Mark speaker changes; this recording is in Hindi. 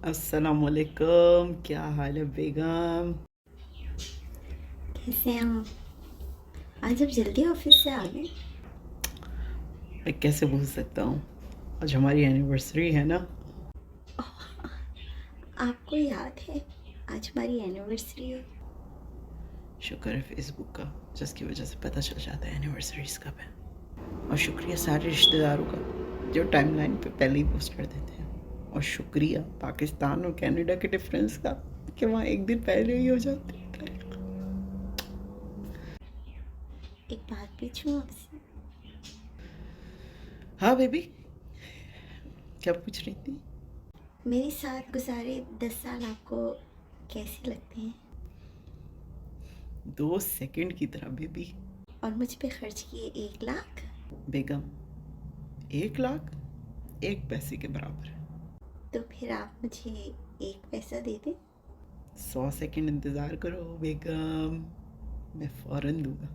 Speaker 1: अस्सलाम वालेकुम, क्या हाल है बेगम?
Speaker 2: कैसे हैं आप? आज आप जल्दी ऑफिस से आ गए।
Speaker 1: मैं कैसे भूल सकता हूँ? आज हमारी एनिवर्सरी है ना।
Speaker 2: आपको याद है आज हमारी एनिवर्सरी है।
Speaker 1: शुक्र है फेसबुक का, जिसकी वजह से पता चल जाता है एनिवर्सरीज कब है। और शुक्रिया सारे रिश्तेदारों का जो टाइमलाइन पे पहले ही पोस्ट कर देते हैं। और शुक्रिया पाकिस्तान और कनाडा के डिफरेंस का कि वहाँ एक दिन पहले ही हो जाते हैं।
Speaker 2: एक बात पूछूं आपसे?
Speaker 1: हाँ बेबी, क्या पूछ रही थी?
Speaker 2: मेरे साथ गुजारे 10 साल आपको कैसे लगते हैं?
Speaker 1: 2 सेकंड की तरह बेबी।
Speaker 2: और मुझ पे खर्च किए 1 लाख?
Speaker 1: बेगम, 1 लाख 1 पैसे के बराबर है।
Speaker 2: तो फिर आप मुझे 1 पैसा दे दें।
Speaker 1: 100 सेकंड इंतज़ार करो बेगम, मैं फ़ौरन दूंगा।